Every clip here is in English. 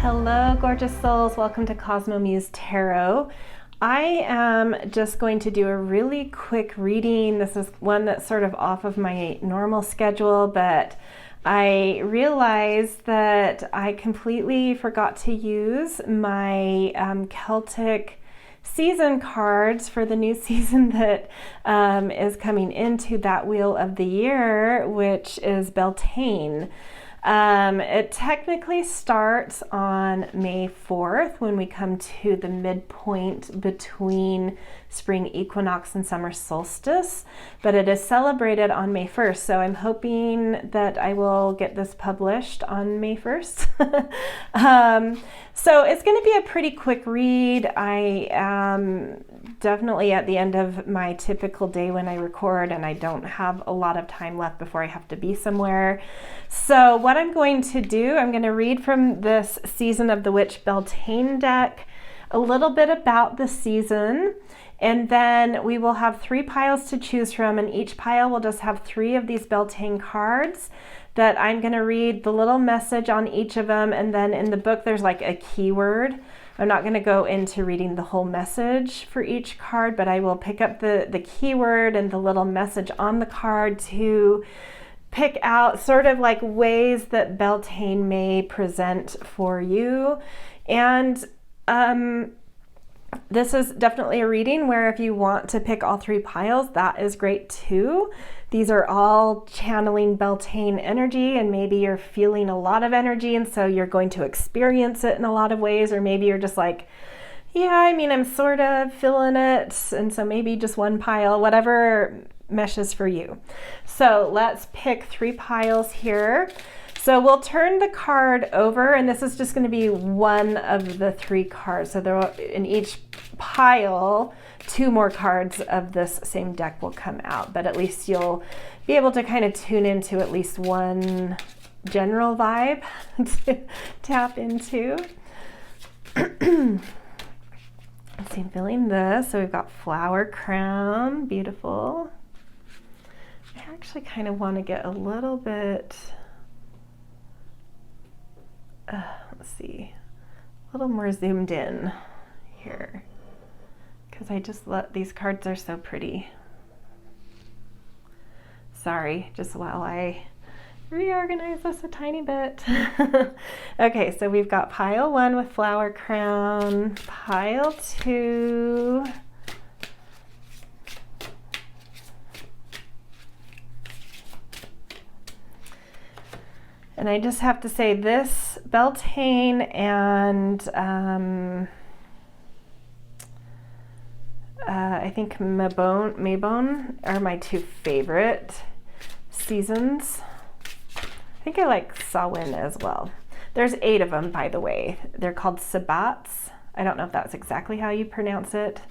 Hello, gorgeous souls. Welcome to Cosmo Muse Tarot. I am just going to do a really quick reading. This is one that's sort of off of my normal schedule, but I realized that I completely forgot to use my Celtic season cards for the new season that is coming into that wheel of the year, which is Beltane. It technically starts on May 4th when we come to the midpoint between spring equinox and summer solstice, but it is celebrated on May 1st. So I'm hoping that I will get this published on May 1st. So it's going to be a pretty quick read. I am definitely at the end of my typical day when I record, and I don't have a lot of time left before I have to be somewhere. So what I'm going to do, I'm going to read from this Season of the Witch Beltane deck, a little bit about the season, and then we will have 3 piles to choose from, and each pile will just have 3 of these Beltane cards that I'm going to read the little message on each of them, and then in the book there's like a keyword. I'm not going to go into reading the whole message for each card, but I will pick up the keyword and the little message on the card to pick out sort of like ways that Beltane may present for you. And this is definitely a reading where if you want to pick all 3 piles, that is great too. These are all channeling Beltane energy, and maybe you're feeling a lot of energy and so you're going to experience it in a lot of ways, or maybe you're just like, yeah, I mean, I'm sort of feeling it, and so maybe just one pile, whatever meshes for you. So let's pick 3 piles here. So we'll turn the card over, and this is just going to be one of the 3 cards. So there will, in each pile, 2 more cards of this same deck will come out, but at least you'll be able to kind of tune into at least one general vibe to tap into. Let's see, I'm feeling this. So we've got Flower Crown, beautiful. I actually kind of want to get a little bit, let's see, a little more zoomed in here, because I just love, these cards are so pretty. Sorry, just while I reorganize this a tiny bit. Okay, so we've got pile 1 with Flower Crown, pile 2, and I just have to say this Beltane and I think Mabon are my 2 favorite seasons. I think I like Samhain as well. There's 8 of them, by the way. They're called sabbats. I don't know if that's exactly how you pronounce it,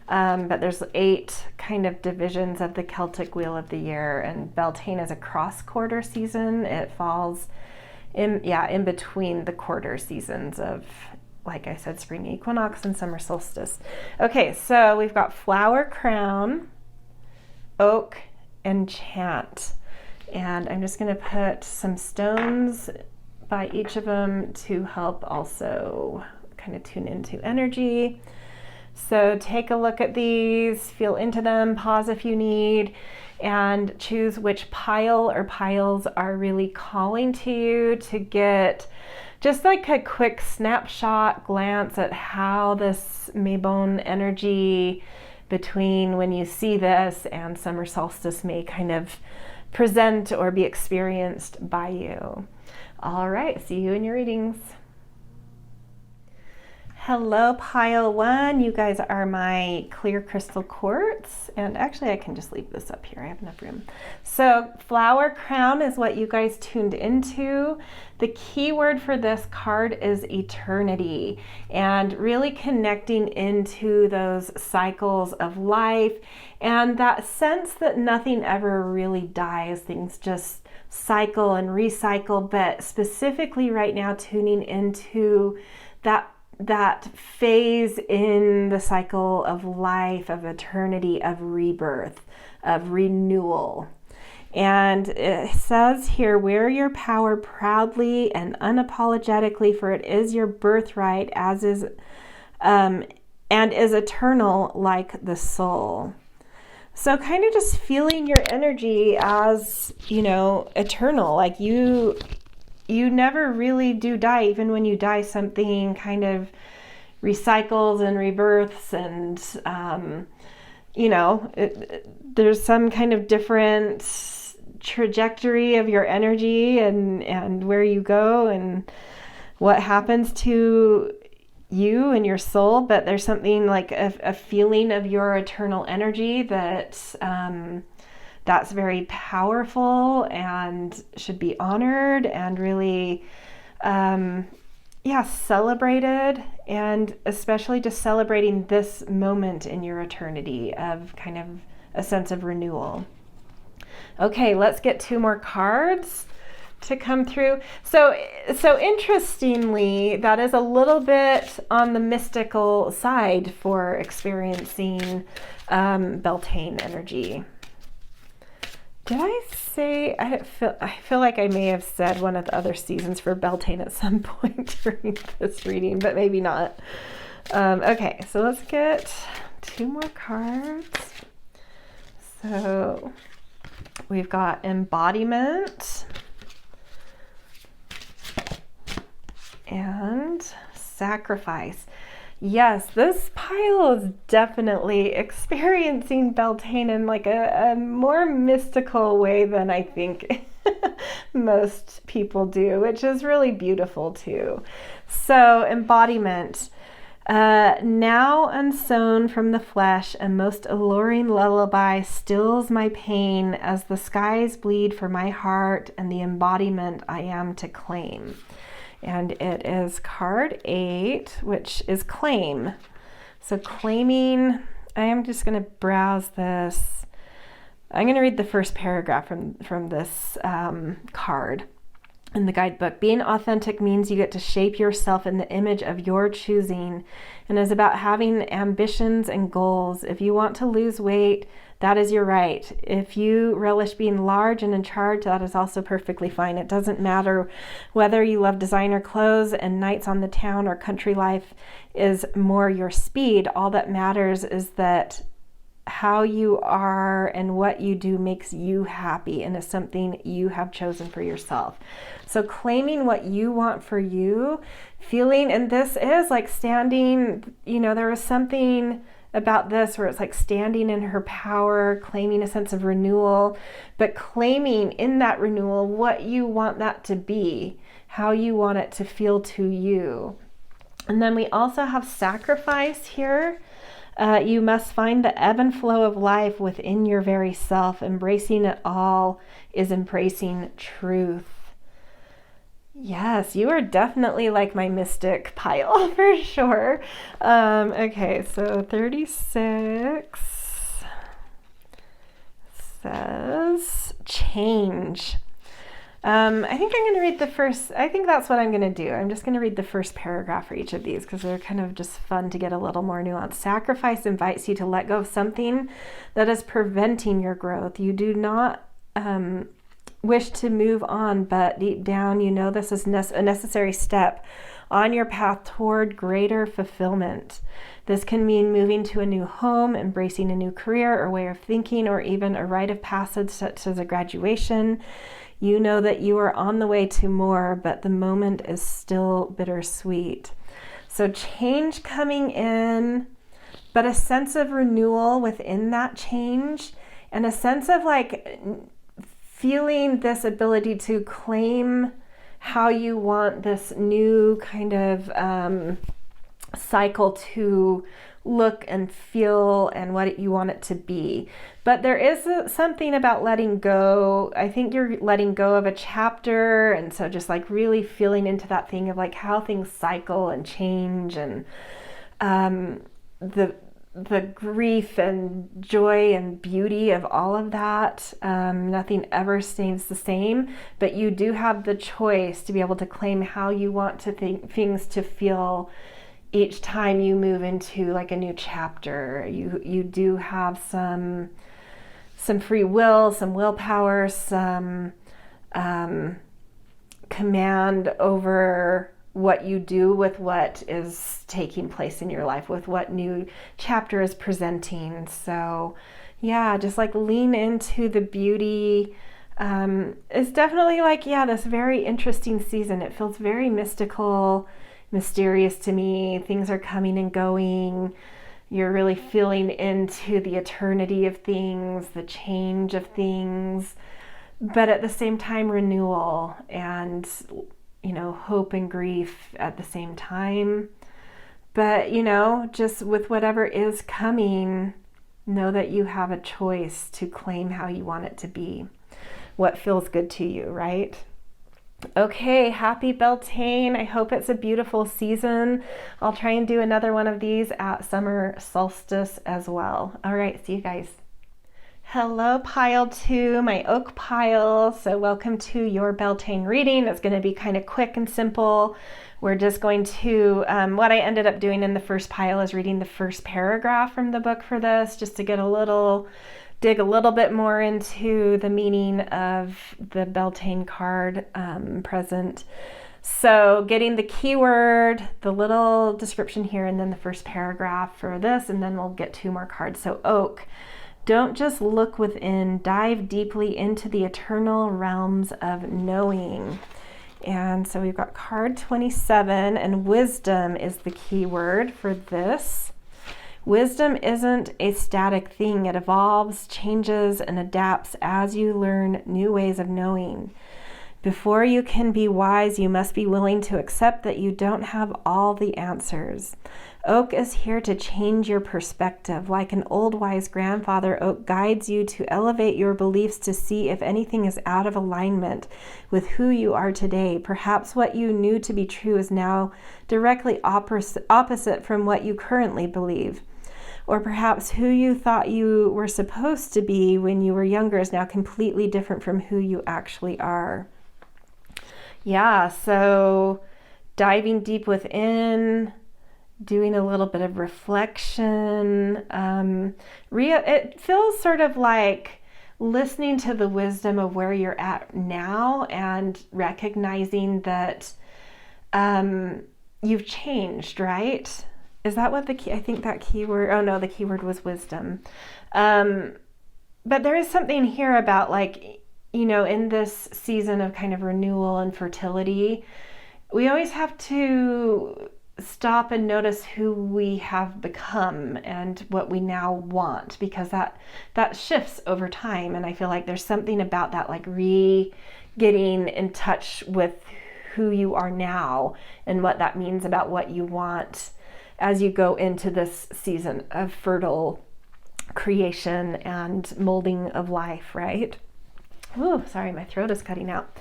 but there's 8 kind of divisions of the Celtic Wheel of the Year, and Beltane is a cross-quarter season. It falls in between the quarter seasons of, like I said, spring equinox and summer solstice. Okay, so we've got Flower Crown, Oak, and Chant. And I'm just going to put some stones by each of them to help also kind of tune into energy. So take a look at these, feel into them, pause if you need, and choose which pile or piles are really calling to you to get just like a quick snapshot glance at how this Mabon energy between when you see this and summer solstice may kind of present or be experienced by you. All right, see you in your readings. Hello, pile 1. You guys are my clear crystal quartz, and actually I can just leave this up here. I have enough room. So Flower Crown is what you guys tuned into. The key word for this card is eternity, and really connecting into those cycles of life and that sense that nothing ever really dies. Things just cycle and recycle, but specifically right now tuning into that phase in the cycle of life, of eternity, of rebirth, of renewal. And it says here, wear your power proudly and unapologetically, for it is your birthright, as is and is eternal like the soul. So kind of just feeling your energy as, you know, eternal. Like you never really do die. Even when you die, something kind of recycles and rebirths, and you know, there's some kind of different trajectory of your energy and where you go and what happens to you and your soul. But there's something like a feeling of your eternal energy that's very powerful and should be honored and really celebrated, and especially just celebrating this moment in your eternity of kind of a sense of renewal. Okay, let's get 2 more cards to come through. So interestingly, that is a little bit on the mystical side for experiencing Beltane energy. Did I say, I feel like I may have said one of the other seasons for Beltane at some point during this reading, but maybe not. Okay, so let's get 2 more cards. So we've got embodiment and sacrifice. Yes, this pile is definitely experiencing Beltane in like a more mystical way than I think most people do, which is really beautiful too. So embodiment. Now unsown from the flesh, a most alluring lullaby stills my pain as the skies bleed for my heart and the embodiment I am to claim. And it is card 8, which is claim. So claiming, I am just going to browse this. I'm going to read the first paragraph from this card in the guidebook. Being authentic means you get to shape yourself in the image of your choosing, and is about having ambitions and goals. If you want to lose weight, that is your right. If you relish being large and in charge, that is also perfectly fine. It doesn't matter whether you love designer clothes and nights on the town or country life is more your speed. All that matters is that how you are and what you do makes you happy and is something you have chosen for yourself. So claiming what you want for you, feeling, and this is like standing, you know, there was something about this where it's like standing in her power, claiming a sense of renewal, but claiming in that renewal what you want that to be, how you want it to feel to you. And then we also have sacrifice here. You must find the ebb and flow of life within your very self. Embracing it all is embracing truth. Yes, you are definitely like my mystic pile for sure. Okay, so 36 says change. I think I'm going to read I think that's what I'm going to do. I'm just going to read the first paragraph for each of these because they're kind of just fun to get a little more nuance. Sacrifice invites you to let go of something that is preventing your growth. You do not wish to move on, but deep down you know this is a necessary step on your path toward greater fulfillment. This can mean moving to a new home, embracing a new career or way of thinking, or even a rite of passage such as a graduation. You know that you are on the way to more, but the moment is still bittersweet. So change coming in, but a sense of renewal within that change, and a sense of like feeling this ability to claim how you want this new kind of cycle to look and feel and what you want it to be. But there is something about letting go. I think you're letting go of a chapter, and so just like really feeling into that thing of like how things cycle and change, and the grief and joy and beauty of all of that. Nothing ever stays the same, but you do have the choice to be able to claim how you want to think things to feel each time you move into like a new chapter. You do have some some free will, some willpower, some command over what you do with what is taking place in your life, with what new chapter is presenting. So yeah, just like lean into the beauty. It's definitely like, yeah, this very interesting season. It feels very mystical, mysterious to me. Things are coming and going. You're really feeling into the eternity of things, the change of things, but at the same time, renewal and, you know, hope and grief at the same time. But, you know, just with whatever is coming, know that you have a choice to claim how you want it to be, what feels good to you, right? Okay, happy Beltane. I hope it's a beautiful season. I'll try and do another one of these at Summer Solstice as well. All right, see you guys. Hello, pile 2, my oak pile. So welcome to your Beltane reading. It's going to be kind of quick and simple. We're just going to, what I ended up doing in the first pile is reading the first paragraph from the book for this, just to get dig a little bit more into the meaning of the Beltane card present. So getting the keyword, the little description here, and then the first paragraph for this, and then we'll get 2 more cards. So oak. Don't just look within, dive deeply into the eternal realms of knowing. And so we've got card 27, and wisdom is the key word for this. Wisdom isn't a static thing. It evolves, changes, and adapts as you learn new ways of knowing. Before you can be wise, you must be willing to accept that you don't have all the answers. Oak is here to change your perspective. Like an old wise grandfather, Oak guides you to elevate your beliefs to see if anything is out of alignment with who you are today. Perhaps what you knew to be true is now directly opposite from what you currently believe. Or perhaps who you thought you were supposed to be when you were younger is now completely different from who you actually are. Yeah, so diving deep within, doing a little bit of reflection. It feels sort of like listening to the wisdom of where you're at now and recognizing that you've changed, right? Is that what I think that keyword, oh no, the keyword was wisdom. But there is something here about like, you know, in this season of kind of renewal and fertility, we always have to stop and notice who we have become and what we now want, because that shifts over time. And I feel like there's something about that, like getting in touch with who you are now and what that means about what you want as you go into this season of fertile creation and molding of life, right? Ooh, sorry, my throat is cutting out.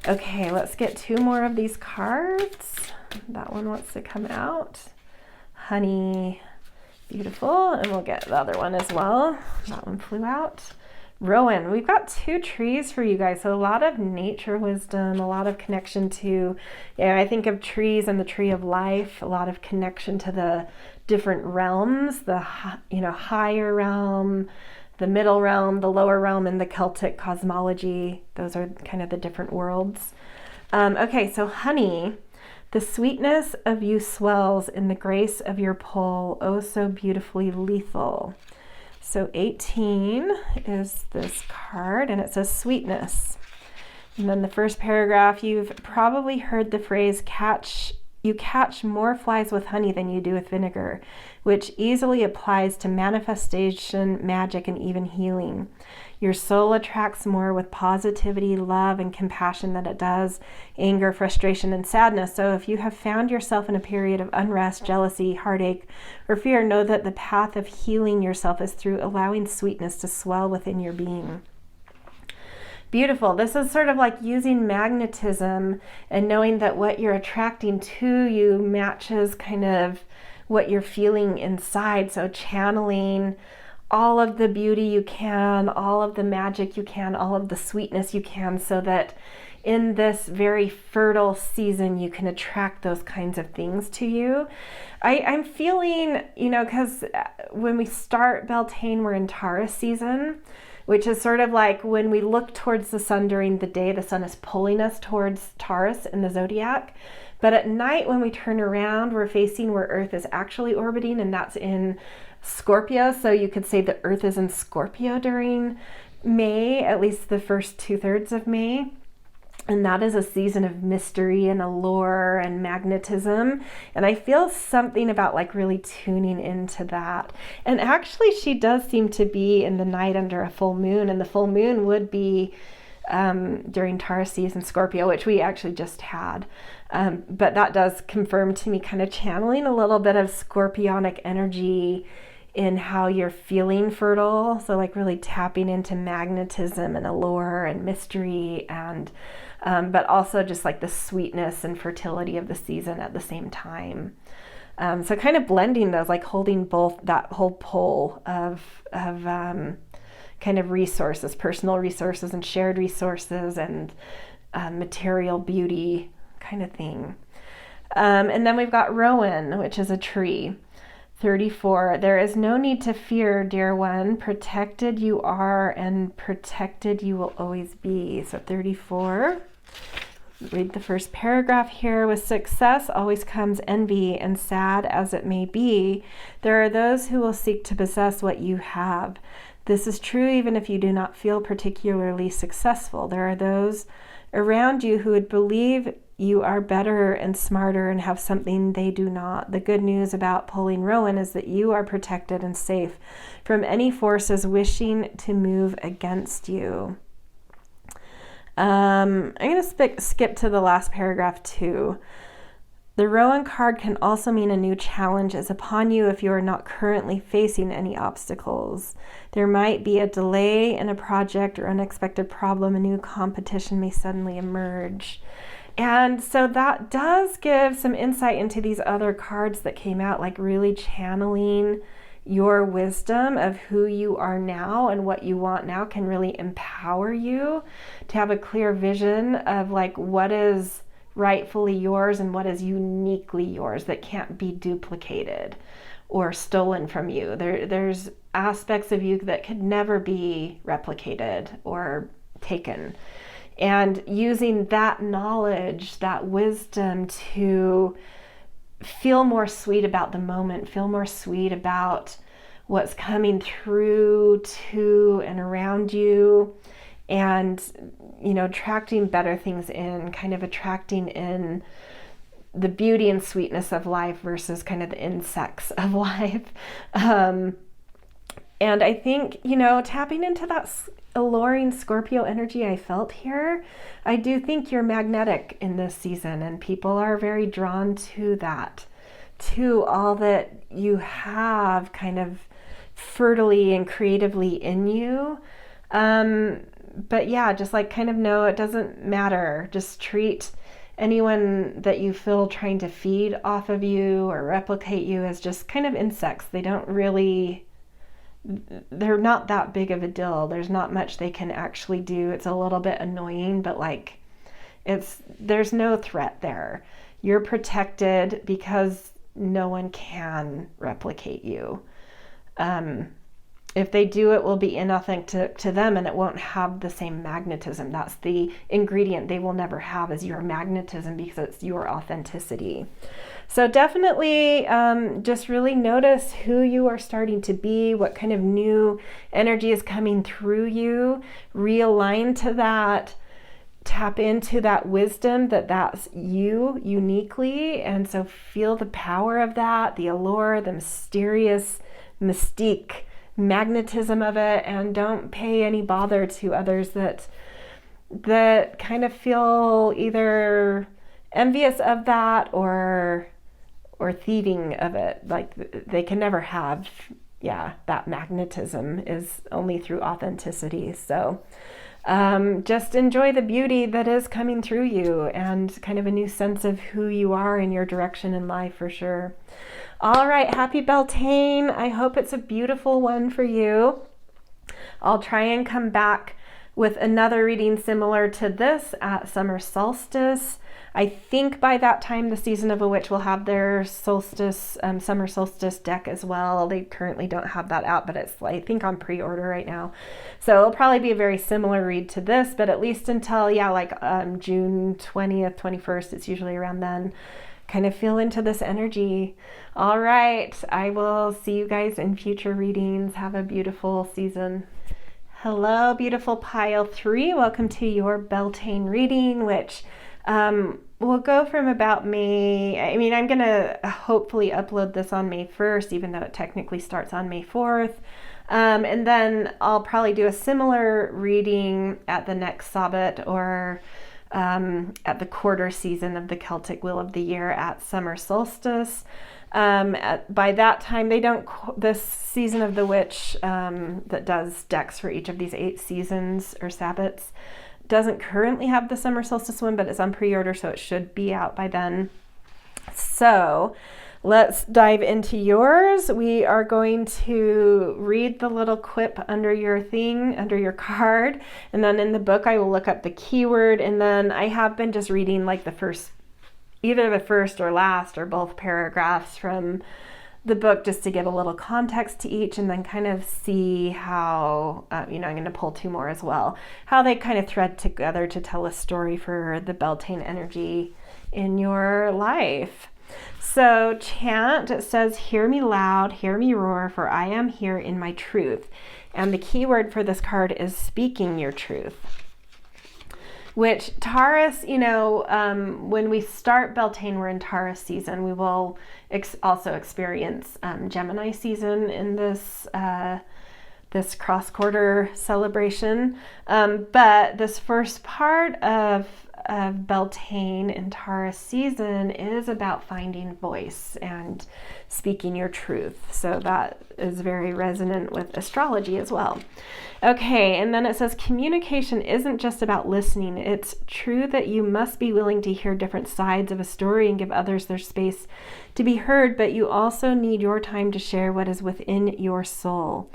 Okay, let's get 2 more of these cards. That one wants to come out. Honey, beautiful. And we'll get the other one as well. That one flew out. Rowan, we've got 2 trees for you guys. So a lot of nature wisdom, a lot of connection to, I think of trees and the tree of life, a lot of connection to the different realms, the, higher realm, the middle realm, the lower realm, and the Celtic cosmology. Those are kind of the different worlds. Okay, so honey, the sweetness of you swells in the grace of your pull, oh so beautifully lethal. So 18 is this card, and it says sweetness. And then the first paragraph, you've probably heard the phrase you catch more flies with honey than you do with vinegar, which easily applies to manifestation, magic, and even healing. Your soul attracts more with positivity, love, and compassion than it does anger, frustration, and sadness. So if you have found yourself in a period of unrest, jealousy, heartache, or fear, know that the path of healing yourself is through allowing sweetness to swell within your being. Beautiful. This is sort of like using magnetism and knowing that what you're attracting to you matches kind of what you're feeling inside. So channeling all of the beauty you can, all of the magic you can, all of the sweetness you can, so that in this very fertile season you can attract those kinds of things to you. I'm feeling, because when we start Beltane, we're in Taurus season. which is sort of like when we look towards the sun during the day, the sun is pulling us towards Taurus in the zodiac. But at night, when we turn around, we're facing where Earth is actually orbiting, and that's in Scorpio. So you could say the Earth is in Scorpio during May, at least the first 2/3 of May. And that is a season of mystery and allure and magnetism. And I feel something about like really tuning into that. And actually, she does seem to be in the night under a full moon. And the full moon would be during Taurus season Scorpio, which we actually just had. But that does confirm to me kind of channeling a little bit of scorpionic energy in how you're feeling fertile. So like really tapping into magnetism and allure and mystery, and but also just like the sweetness and fertility of the season at the same time. So kind of blending those, like holding both, that whole pole of kind of resources, personal resources and shared resources, and material beauty kind of thing. And then we've got Rowan, which is a tree. 34, there is no need to fear, dear one. Protected you are, and protected you will always be. So 34, read the first paragraph here. With success always comes envy, and sad as it may be, there are those who will seek to possess what you have. This is true even if you do not feel particularly successful. There are those around you who would believe you are better and smarter and have something they do not. The good news about pulling Rowan is that you are protected and safe from any forces wishing to move against you. I'm going to skip to the last paragraph too. The Rowan card can also mean a new challenge is upon you if you are not currently facing any obstacles. There might be a delay in a project or unexpected problem. A new competition may suddenly emerge. And so that does give some insight into these other cards that came out, like really channeling your wisdom of who you are now and what you want now can really empower you to have a clear vision of like what is rightfully yours and what is uniquely yours that can't be duplicated or stolen from you. There's aspects of you that could never be replicated or taken. And using that knowledge, that wisdom to feel more sweet about the moment, feel more sweet about what's coming through to and around you, and, you know, attracting better things in, kind of attracting in the beauty and sweetness of life versus kind of the insects of life. And I think, you know, tapping into that alluring Scorpio energy I felt here, I do think you're magnetic in this season, and people are very drawn to that, to all that you have kind of fertily and creatively in you. But yeah, just like kind of know it doesn't matter. Just treat anyone that you feel trying to feed off of you or replicate you as just kind of insects. They're not that big of a deal. There's not much they can actually do. It's a little bit annoying, but like there's no threat there. You're protected because no one can replicate you. If they do, it will be inauthentic to them, and it won't have the same magnetism. That's the ingredient they will never have, is your magnetism, because it's your authenticity. So definitely just really notice who you are starting to be, what kind of new energy is coming through you. Realign to that. Tap into that wisdom that's you uniquely. And so feel the power of that, the allure, the mysterious mystique, magnetism of it, and don't pay any bother to others that kind of feel either envious of that or thieving of it. Like they can never have, that magnetism is only through authenticity. So just enjoy the beauty that is coming through you, and kind of a new sense of who you are and your direction in life for sure. All right, happy Beltane. I hope it's a beautiful one for you. I'll try and come back with another reading similar to this at Summer Solstice. I think by that time, the Season of a Witch will have their solstice, Summer Solstice deck as well. They currently don't have that out, but it's, I think, on pre-order right now. So it'll probably be a very similar read to this, but at least until, June 20th, 21st, it's usually around then. Kind of feel into this energy. All right, I will see you guys in future readings. Have a beautiful season. Hello, beautiful pile 3. Welcome to your Beltane reading, which will go from about May. I'm going to hopefully upload this on May 1st, even though it technically starts on May 4th. And then I'll probably do a similar reading at the next sabbat or at the quarter season of the Celtic Wheel of the Year at Summer Solstice. By that time, this Season of the Witch that does decks for each of these 8 seasons or sabbats doesn't currently have the Summer Solstice one, but it's on pre-order, so it should be out by then. So let's dive into yours. We are going to read the little quip under your card, and then in the book I will look up the keyword, and then I have been just reading like either the first or last or both paragraphs from the book just to give a little context to each, and then kind of see how, I'm going to pull 2 more as well, how they kind of thread together to tell a story for the Beltane energy in your life. So chant, it says, "Hear me loud, hear me roar, for I am here in my truth." And the keyword for this card is speaking your truth. Which Taurus, when we start Beltane, we're in Taurus season. We will also experience Gemini season in this cross-quarter celebration. But this first part of Beltane in Taurus season is about finding voice and speaking your truth. So that is very resonant with astrology as well. Okay, and then it says communication isn't just about listening. It's true that you must be willing to hear different sides of a story and give others their space to be heard, but you also need your time to share what is within your soul.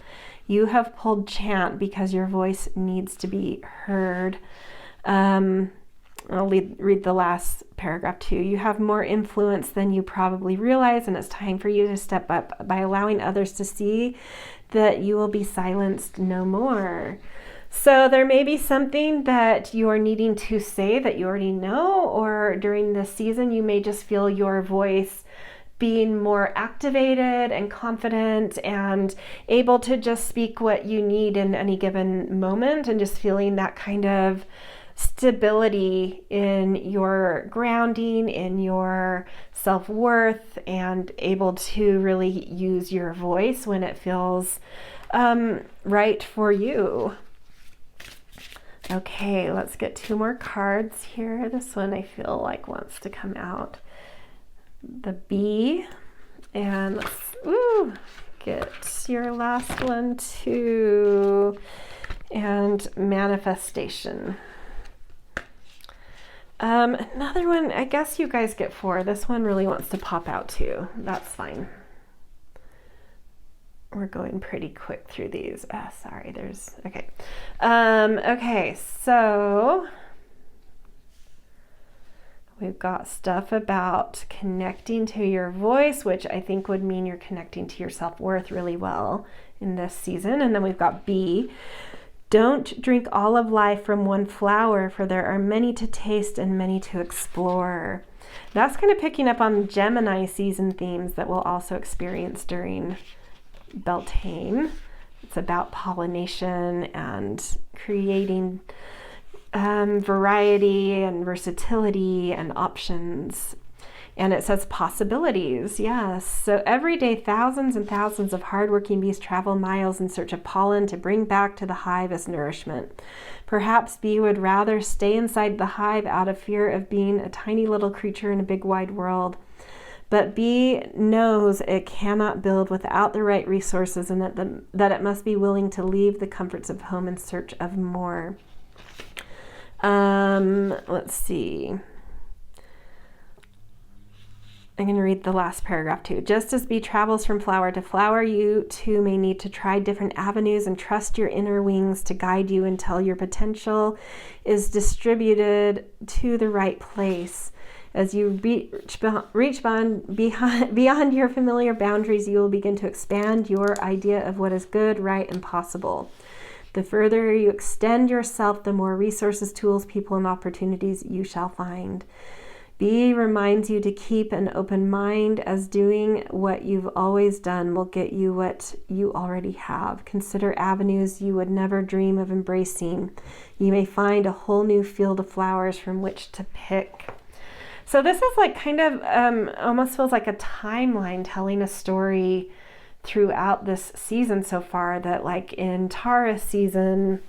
You have pulled chant because your voice needs to be heard. I'll read the last paragraph too. You have more influence than you probably realize, and it's time for you to step up by allowing others to see that you will be silenced no more. So there may be something that you are needing to say that you already know, or during this season you may just feel your voice being more activated and confident and able to just speak what you need in any given moment, and just feeling that kind of stability in your grounding, in your self-worth, and able to really use your voice when it feels right for you. Okay, let's get 2 more cards here. This one I feel like wants to come out. The Bee, and let's get your last one too, and Manifestation. Another one, I guess you guys get 4. This one really wants to pop out too. That's fine. We're going pretty quick through these. Okay. Okay, so we've got stuff about connecting to your voice, which I think would mean you're connecting to your self-worth really well in this season. And then we've got B. Don't drink all of life from one flower, for there are many to taste and many to explore. That's kind of picking up on Gemini season themes that we'll also experience during Beltane. It's about pollination and creating variety and versatility and options. And it says possibilities, yes. So every day, thousands and thousands of hardworking bees travel miles in search of pollen to bring back to the hive as nourishment. Perhaps bee would rather stay inside the hive out of fear of being a tiny little creature in a big wide world. But bee knows it cannot build without the right resources, and that it must be willing to leave the comforts of home in search of more. Let's see. I'm going to read the last paragraph too. Just as bee travels from flower to flower, you too may need to try different avenues and trust your inner wings to guide you until your potential is distributed to the right place. As you reach beyond your familiar boundaries, you will begin to expand your idea of what is good, right, and possible. The further you extend yourself, the more resources, tools, people, and opportunities you shall find. B reminds you to keep an open mind, as doing what you've always done will get you what you already have. Consider avenues you would never dream of embracing. You may find a whole new field of flowers from which to pick. So this is like kind of almost feels like a timeline telling a story throughout this season so far, that like in Taurus season,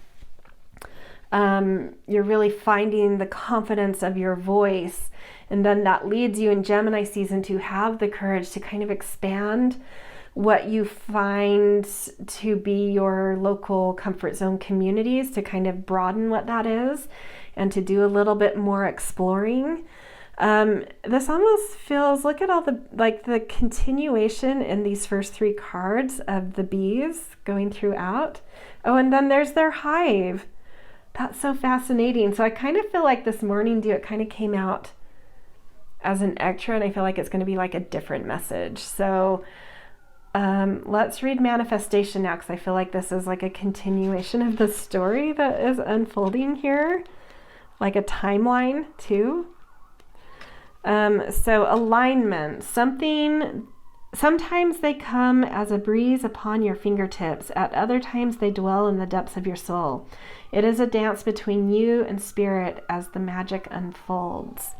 you're really finding the confidence of your voice. And then that leads you in Gemini season to have the courage to kind of expand what you find to be your local comfort zone communities, to kind of broaden what that is and to do a little bit more exploring. This almost feels, look at all the continuation in these first three cards of the bees going throughout. Oh, and then there's their hive. That's so fascinating. So I kind of feel like this morning dew, it kind of came out as an extra, and I feel like it's going to be like a different message. So let's read manifestation now, because I feel like this is like a continuation of the story that is unfolding here, like a timeline too. So alignment, sometimes they come as a breeze upon your fingertips. At other times they dwell in the depths of your soul. It is a dance between you and spirit as the magic unfolds.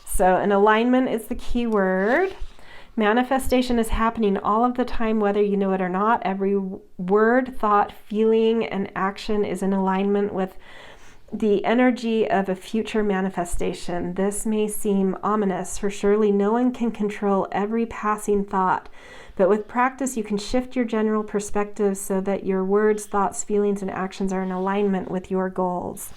So an alignment is the key word. Manifestation is happening all of the time, whether you know it or not. Every word, thought, feeling, and action is in alignment with the energy of a future manifestation. This may seem ominous, for surely no one can control every passing thought. But with practice, you can shift your general perspective so that your words, thoughts, feelings, and actions are in alignment with your goals.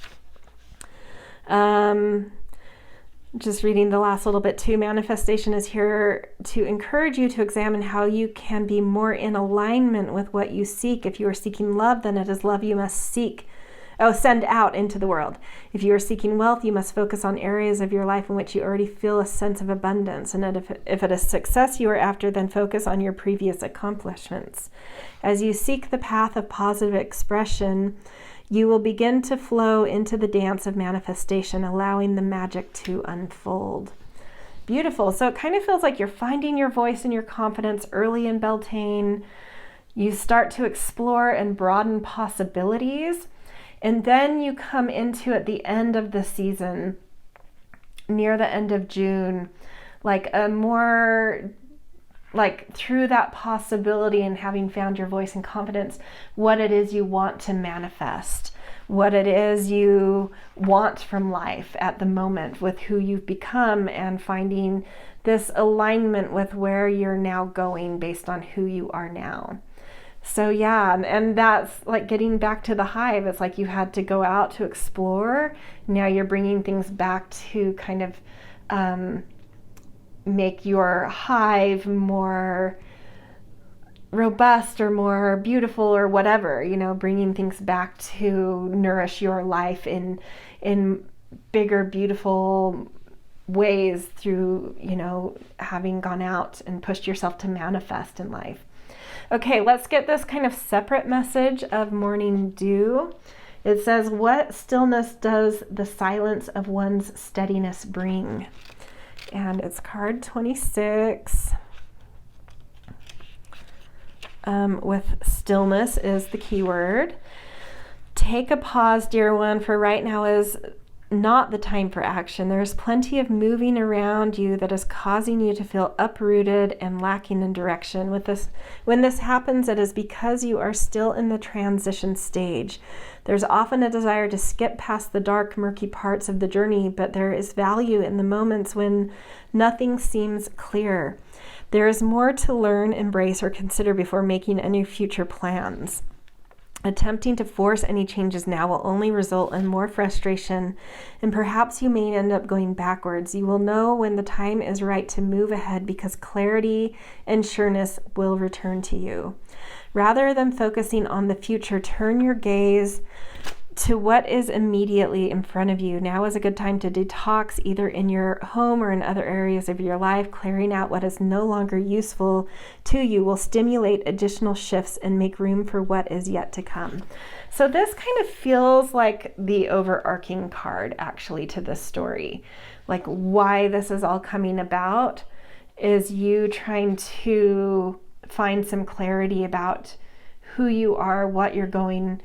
Just reading the last little bit too. Manifestation is here to encourage you to examine how you can be more in alignment with what you seek. If you are seeking love, then it is love you must send out into the world. If you are seeking wealth, you must focus on areas of your life in which you already feel a sense of abundance. And if it is success you are after, then focus on your previous accomplishments. As you seek the path of positive expression, you will begin to flow into the dance of manifestation, allowing the magic to unfold. Beautiful. So it kind of feels like you're finding your voice and your confidence early in Beltane. You start to explore and broaden possibilities. And then you come into, at the end of the season, near the end of June, like a more, like through that possibility and having found your voice and confidence, what it is you want to manifest, what it is you want from life at the moment with who you've become, and finding this alignment with where you're now going based on who you are now. So yeah, and that's like getting back to the hive. It's like you had to go out to explore. Now you're bringing things back to kind of make your hive more robust or more beautiful or whatever, you know, bringing things back to nourish your life in bigger, beautiful ways through, you know, having gone out and pushed yourself to manifest in life. Okay, let's get this kind of separate message of morning dew. It says, what stillness does the silence of one's steadiness bring? And it's card 26. With stillness is the key word. Take a pause, dear one, for right now is not the time for action. There's plenty of moving around you that is causing you to feel uprooted and lacking in direction. When this happens, it is because you are still in the transition stage. There's often a desire to skip past the dark, murky parts of the journey, but there is value in the moments when nothing seems clear. There is more to learn, embrace, or consider before making any future plans. Attempting to force any changes now will only result in more frustration, and perhaps you may end up going backwards. You will know when the time is right to move ahead because clarity and sureness will return to you. Rather than focusing on the future, turn your gaze to what is immediately in front of you. Now is a good time to detox either in your home or in other areas of your life. Clearing out what is no longer useful to you will stimulate additional shifts and make room for what is yet to come. So this kind of feels like the overarching card actually to this story. Like why this is all coming about is you trying to find some clarity about who you are, what you're going,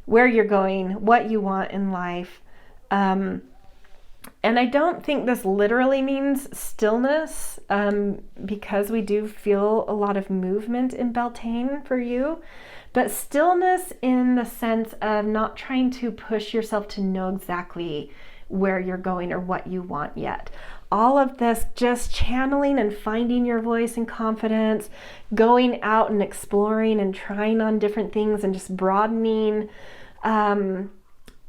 where you're going, what you want in life. And I don't think this literally means stillness, because we do feel a lot of movement in Beltane for you, but stillness in the sense of not trying to push yourself to know exactly where you're going or what you want yet. All of this just channeling and finding your voice and confidence, going out and exploring and trying on different things and just broadening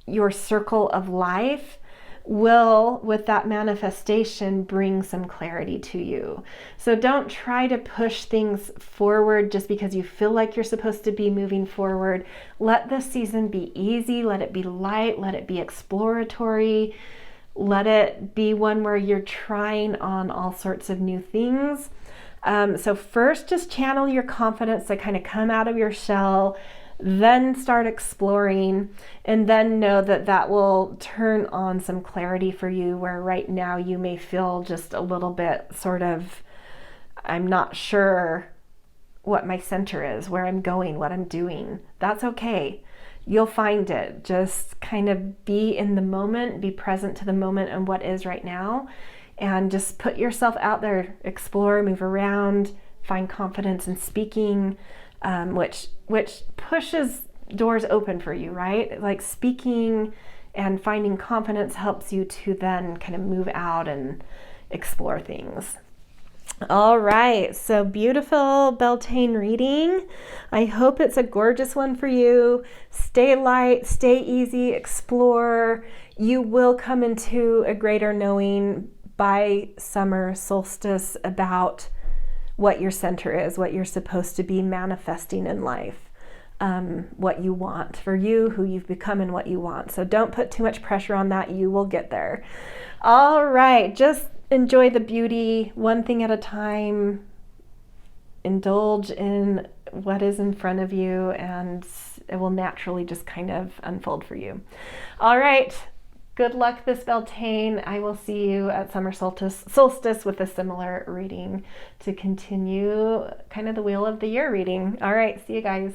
your circle of life will, with that manifestation, bring some clarity to you. So don't try to push things forward just because you feel like you're supposed to be moving forward. Let this season be easy, let it be light, let it be exploratory, let it be one where you're trying on all sorts of new things. So first, just channel your confidence to kind of come out of your shell, then start exploring, and then know that that will turn on some clarity for you where right now you may feel just a little bit sort of, I'm not sure what my center is, where I'm going, what I'm doing. That's okay. You'll find it. Just kind of be in the moment, be present to the moment and what is right now, and just put yourself out there, explore, move around, find confidence in speaking, which pushes doors open for you, right? Like speaking and finding confidence helps you to then kind of move out and explore things. All right, so beautiful Beltane reading. I hope it's a gorgeous one for you. Stay light, stay easy, explore. You will come into a greater knowing by summer solstice about what your center is, what you're supposed to be manifesting in life, what you want for you, who you've become, and what you want. So don't put too much pressure on that. You will get there. All right, just enjoy the beauty, one thing at a time. Indulge in what is in front of you, and it will naturally just kind of unfold for you. All right. Good luck this Beltane. I will see you at Summer Solstice with a similar reading to continue kind of the Wheel of the Year reading. All right, see you guys.